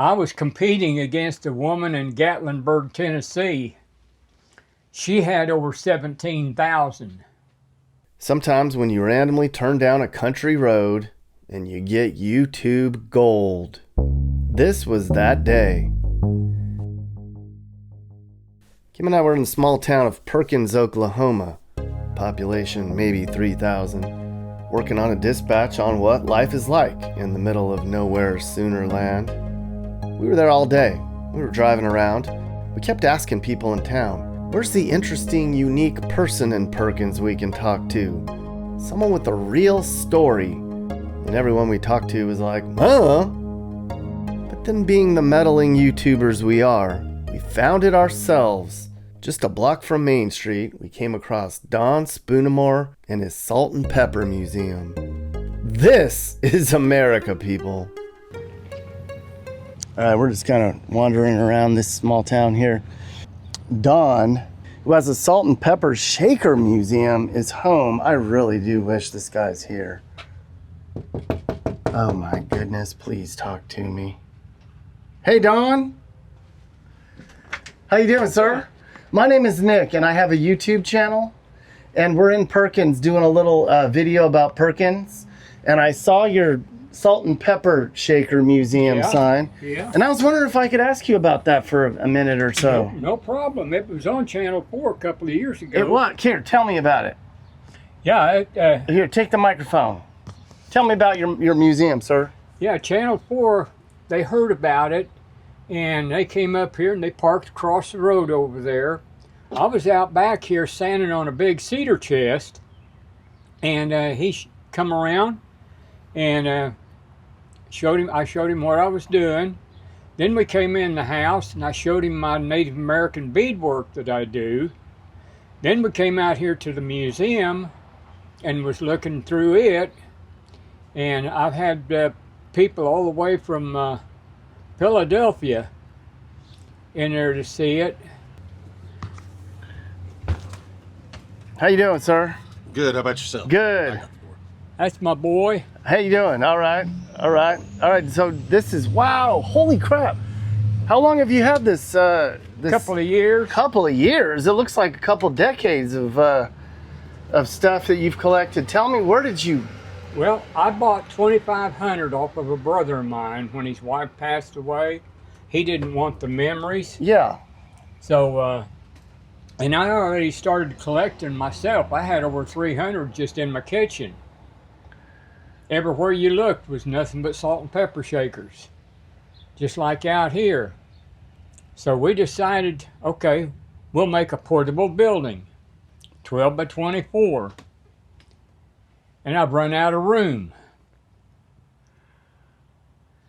I was competing against a woman in Gatlinburg, Tennessee. She had over 17,000. Sometimes when you randomly turn down a country road and you get YouTube gold. This was that day. Kim and I were in the small town of Perkins, Oklahoma. Population maybe 3,000. Working on a dispatch on what life is like in the middle of nowhere sooner land. We were there all day. We were driving around. We kept asking people in town, where's the interesting, unique person in Perkins we can talk to? Someone with a real story. And everyone we talked to was like, huh? But then being the meddling YouTubers we are, we found it ourselves. Just a block from Main Street, we came across Don Spoonemore and his Salt and Pepper Museum. This is America, people. Alright, we're just kind of wandering around this small town here. Don, who has a Salt and Pepper Shaker Museum, is home. I really do wish this guy's here. Oh my goodness, please talk to me. Hey Don! How you doing, sir? My name is Nick, and I have a YouTube channel, and we're in Perkins doing a little video about Perkins, and I saw your Salt and Pepper Shaker Museum sign, and I was wondering if I could ask you about that for a minute or so. No problem. It was on Channel 4 a couple of years ago. It what? Here, tell me about it. Yeah. Here, take the microphone. Tell me about your museum, sir. Yeah, Channel 4, they heard about it, and they came up here and they parked across the road over there. I was out back here standing on a big cedar chest, and he come around and I showed him what I was doing. Then we came in the house and I showed him my Native American beadwork that I do. Then we came out here to the museum and was looking through it, and I've had people all the way from Philadelphia in there to see it. How you doing, sir? Good. How about yourself? Good. That's my boy. How you doing? All right. So this is, wow, holy crap. How long have you had this? Couple of years. Couple of years. It looks like a couple decades of stuff that you've collected. Tell me, where did you? Well, I bought 2,500 off of a brother of mine when his wife passed away. He didn't want the memories. Yeah. So, and I already started collecting myself. I had over 300 just in my kitchen. Everywhere you looked was nothing but salt and pepper shakers, just like out here. So we decided, okay, we'll make a portable building, 12 by 24. And I've run out of room.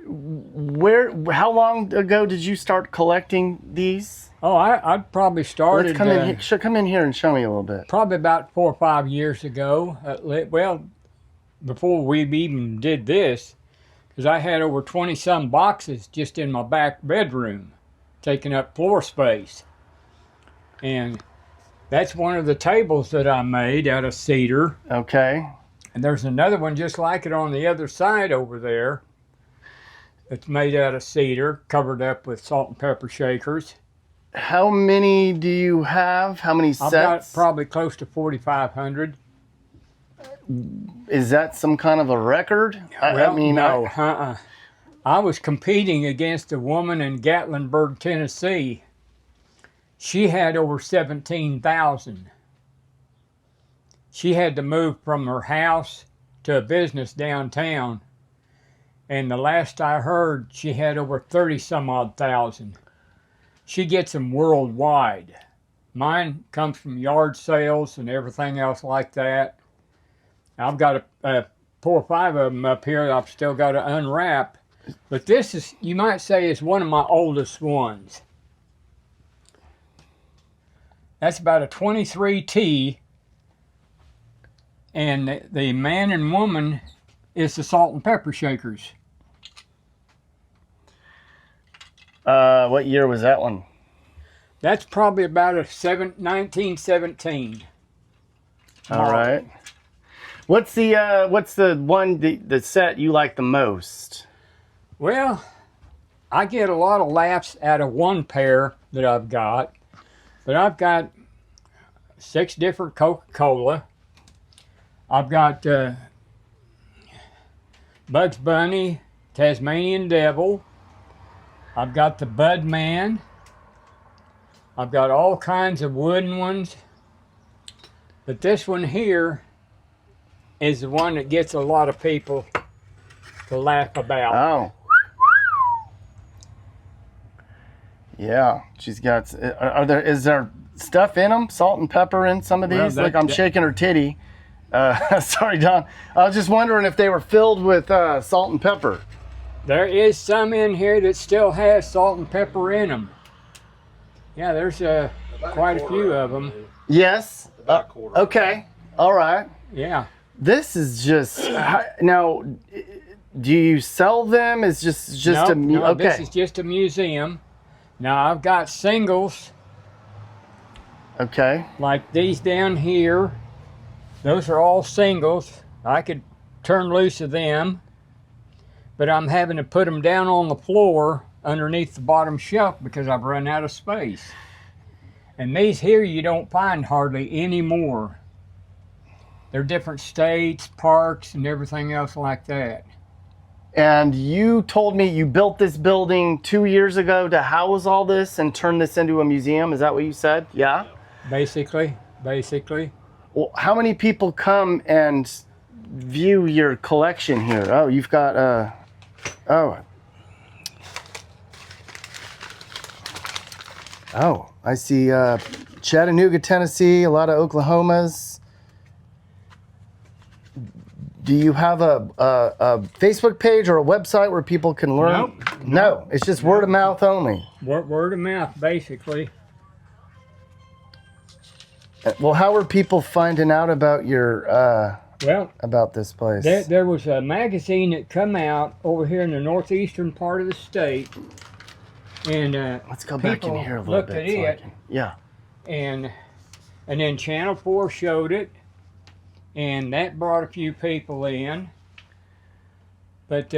How long ago did you start collecting these? Oh, I probably started. Let's come in here and show me a little bit. Probably about 4 or 5 years ago. Well, before we even did this, because I had over 20-some boxes just in my back bedroom, taking up floor space. And that's one of the tables that I made out of cedar. Okay. And there's another one just like it on the other side over there. It's made out of cedar, covered up with salt and pepper shakers. How many do you have? How many sets? I've got probably close to 4,500. Is that some kind of a record? No. I was competing against a woman in Gatlinburg, Tennessee. She had over 17,000. She had to move from her house to a business downtown. And the last I heard, she had over 30-some odd thousand. She gets them worldwide. Mine comes from yard sales and everything else like that. I've got 4 or 5 of them up here that I've still got to unwrap. But this is, you might say, is one of my oldest ones. That's about a 23T. And the man and woman is the salt and pepper shakers. What year was that one? That's probably about 1917. All right. What's the one the set you like the most? Well, I get a lot of laughs out of one pair that I've got, but I've got 6 different Coca-Cola. I've got Bugs Bunny, Tasmanian Devil. I've got the Bud Man. I've got all kinds of wooden ones. But this one here is the one that gets a lot of people to laugh about. Oh. Yeah, she's got. Is there stuff in them? Salt and pepper in some of these? Well, I'm shaking her titty. Sorry, Don. I was just wondering if they were filled with salt and pepper. There is some in here that still has salt and pepper in them. Yeah, there's quite a few of them. Yes. Okay. All right. Yeah. This is just now. Do you sell them? It's just No, okay. this is just a museum. Now I've got singles Okay. like these down here. Those are all singles. I could turn loose of them, but I'm having to put them down on the floor underneath the bottom shelf because I've run out of space. And these here you don't find hardly anymore. They're different states, parks, and everything else like that. And you told me you built this building 2 years ago to house all this and turn this into a museum. Is that what you said? Yeah? Basically. Well, how many people come and view your collection here? Oh, you've got, Oh, I see Chattanooga, Tennessee, a lot of Oklahomas. Do you have a Facebook page or a website where people can learn? Nope. No, it's just word of mouth only. Word of mouth, basically. Well, how are people finding out about your about this place? There was a magazine that come out over here in the northeastern part of the state, and let's go back in here a little looked bit. at it, yeah. and then Channel 4 showed it, and that brought a few people in. But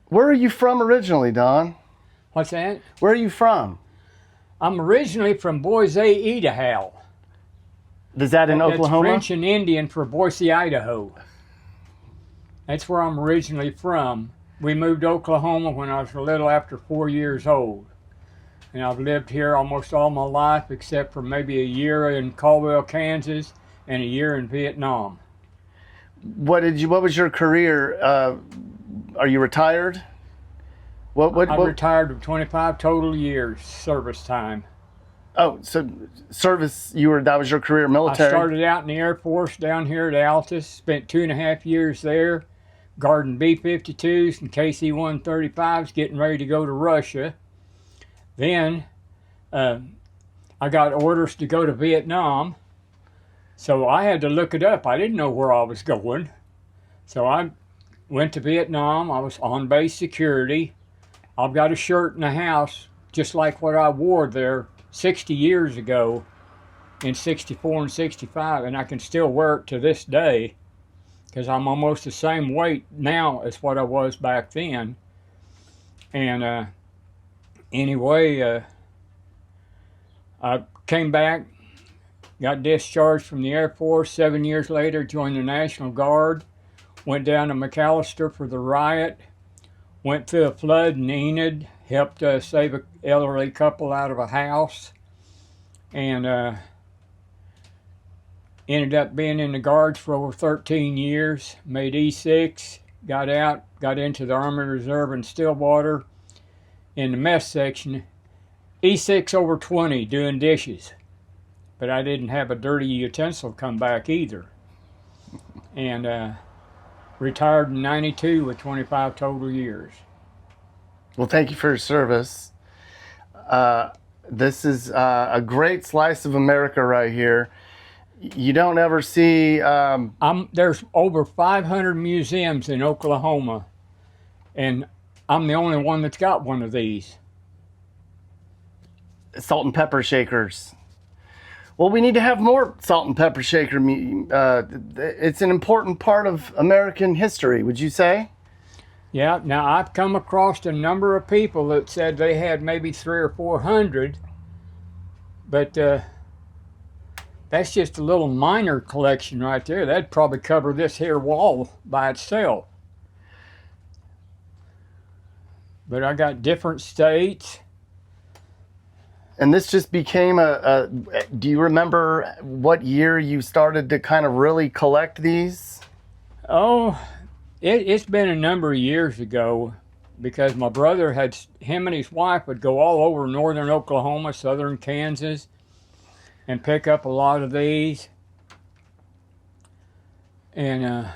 where are you from originally, Don? what's that? Where are you from? I'm originally from Boise, Idaho. Is that in Oklahoma? That's French and Indian for Boise, Idaho. That's where I'm originally from. We moved to Oklahoma when I was a little after 4 years old. And I've lived here almost all my life except for maybe a year in Caldwell, Kansas, and a year in Vietnam. What was your career? Are you retired? I retired with 25 total years service time. Oh, so service, that was your career, military? I started out in the Air Force down here at Altus, spent 2.5 years there, guarding B-52s and KC-135s, getting ready to go to Russia. Then I got orders to go to Vietnam, so I had to look it up. I didn't know where I was going. So I went to Vietnam. I was on base security. I've got a shirt in the house just like what I wore there 60 years ago in 64 and 65, and I can still wear it to this day because I'm almost the same weight now as what I was back then. And anyway, I came back, got discharged from the Air Force. 7 years later, joined the National Guard, went down to McAllister for the riot, went through a flood in Enid, helped save an elderly couple out of a house, and ended up being in the Guards for over 13 years, made E6, got out, got into the Army Reserve in Stillwater in the mess section, E6 over 20 doing dishes. But I didn't have a dirty utensil come back either. And retired in 92 with 25 total years. Well, thank you for your service. This is a great slice of America right here. You don't ever see... There's over 500 museums in Oklahoma, and I'm the only one that's got one of these. Salt and pepper shakers. Well, we need to have more salt and pepper shaker. It's an important part of American history, would you say? Yeah, now I've come across a number of people that said they had maybe 300 or 400, but that's just a little minor collection right there. That'd probably cover this here wall by itself. But I got different states. And this just became do you remember what year you started to kind of really collect these? Oh, it's been a number of years ago, because my brother him and his wife would go all over northern Oklahoma, southern Kansas, and pick up a lot of these. And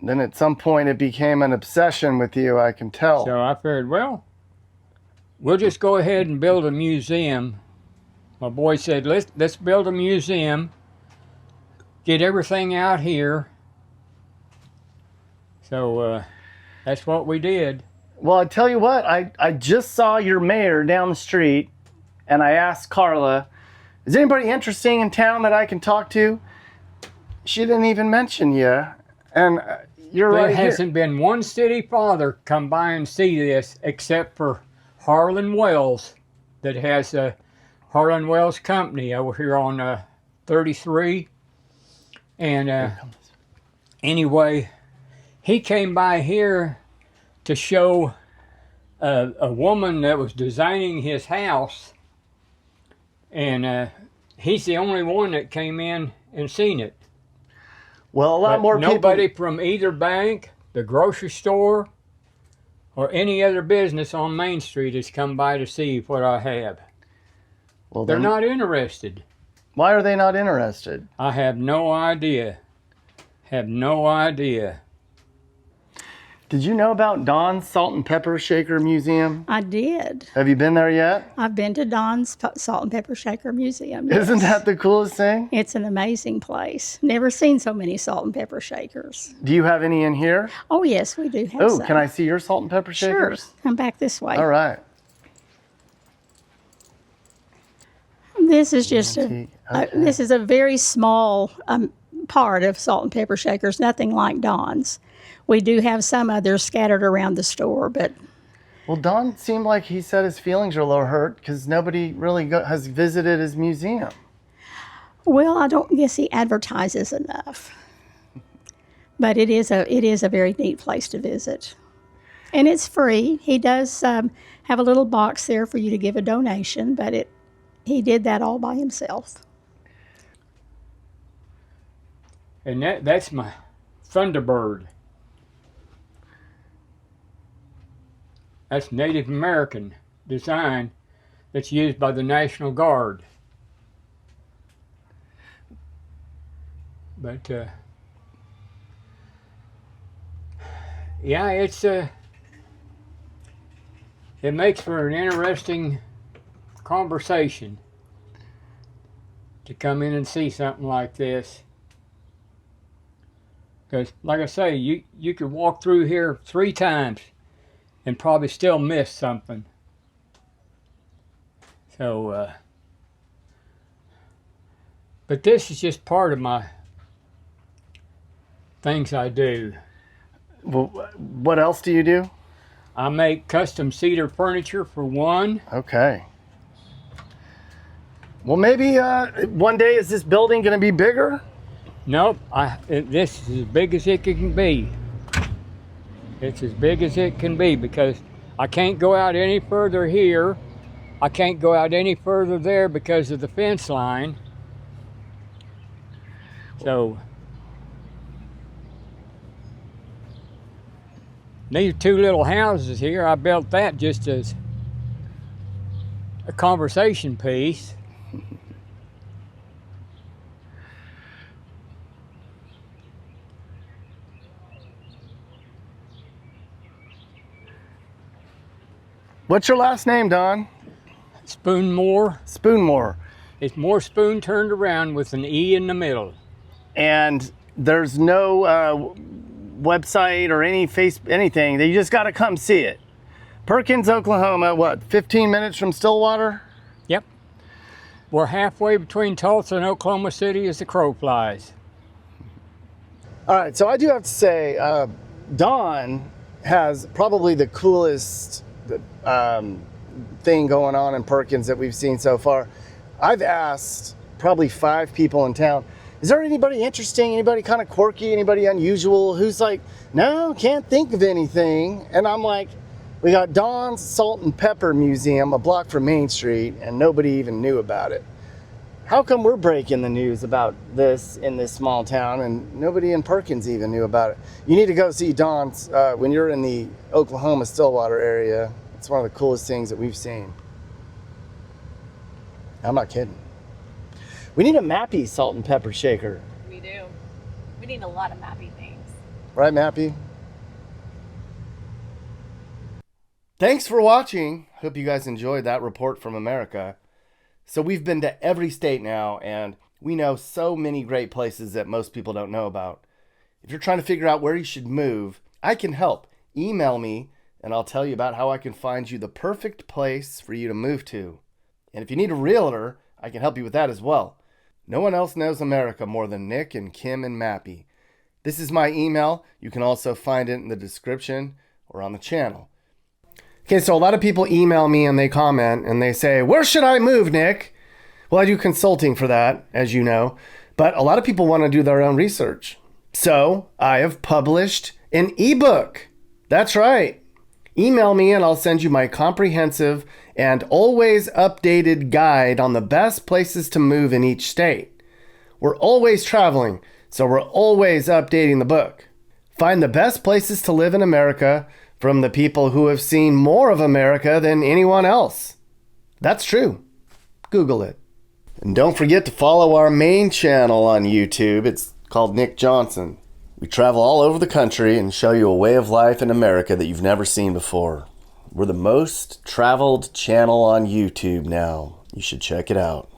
then at some point it became an obsession with you, I can tell. so I figured, well, we'll just go ahead and build a museum. My boy said, let's build a museum, get everything out here. So that's what we did. Well, I tell you what, I just saw your mayor down the street, and I asked Carla, is anybody interesting in town that I can talk to? She didn't even mention you, and you're There right here. hasn't been one city father come by and see this except for Harlan Wells, that has a Harlan Wells Company over here on 33. And anyway, he came by here to show a woman that was designing his house, and he's the only one that came in and seen it. Well, a lot more Nobody people. from either bank, the grocery store, or any other business on Main Street has come by to see what I have. Well, They're not interested. Why are they not interested? I have no idea. Have no idea. Did you know about Don's Salt and Pepper Shaker Museum? I did. Have you been there yet? I've been to Don's Salt and Pepper Shaker Museum. Yes. Isn't that the coolest thing? It's an amazing place. Never seen so many salt and pepper shakers. Do you have any in here? Oh, yes, we do have Oh, some. can I see your salt and pepper Sure. shakers? Come back this way. All right. This is just Okay. this is a very small part of salt and pepper shakers, nothing like Don's. We do have some others scattered around the store, but Well, Don seemed like he said his feelings are a little hurt because nobody really has visited his museum. well, I don't guess he advertises enough. But it is a very neat place to visit, and it's free. He does have a little box there for you to give a donation, but he did that all by himself. And that's my Thunderbird. That's Native American design that's used by the National Guard. But yeah, it makes for an interesting conversation to come in and see something like this. Because, like I say, you could walk through here 3 times and probably still miss something. So, but this is just part of my things I do. Well, what else do you do? I make custom cedar furniture for one. Okay. Well, maybe one day is this building going to be bigger? Nope, this is as big as it can be. It's as big as it can be because I can't go out any further here. I can't go out any further there because of the fence line. So these 2 little houses here, I built that just as a conversation piece. What's your last name, Don? Spoonemore. Spoonemore. It's more spoon turned around with an E in the middle. And there's no website or anything. You just got to come see it. Perkins, Oklahoma, what, 15 minutes from Stillwater? Yep. We're halfway between Tulsa and Oklahoma City as the crow flies. All right, so I do have to say, Don has probably the coolest thing going on in Perkins that we've seen so far. I've asked probably 5 people in town, is there anybody interesting, anybody kind of quirky, anybody unusual, who's like, no, can't think of anything. And I'm like, we got Don's Salt and Pepper Museum a block from Main Street, and nobody even knew about it. How come we're breaking the news about this in this small town and nobody in Perkins even knew about it? You need to go see Don's when you're in the Oklahoma Stillwater area. It's one of the coolest things that we've seen. I'm not kidding. We need a Mappy salt and pepper shaker. We do. We need a lot of Mappy things. Right, Mappy? Thanks for watching. Hope you guys enjoyed that report from America. So we've been to every state now, and we know so many great places that most people don't know about. If you're trying to figure out where you should move, I can help. Email me, and I'll tell you about how I can find you the perfect place for you to move to. And if you need a realtor, I can help you with that as well. No one else knows America more than Nick and Kim and Mappy. This is my email. You can also find it in the description or on the channel. Okay, so a lot of people email me and they comment and they say, where should I move, Nick? Well, I do consulting for that, as you know, but a lot of people want to do their own research. So I have published an ebook. That's right. Email me and I'll send you my comprehensive and always updated guide on the best places to move in each state. We're always traveling, so we're always updating the book. Find the best places to live in America from the people who have seen more of America than anyone else. That's true. Google it. And don't forget to follow our main channel on YouTube. It's called Nick Johnson. We travel all over the country and show you a way of life in America that you've never seen before. We're the most traveled channel on YouTube now. You should check it out.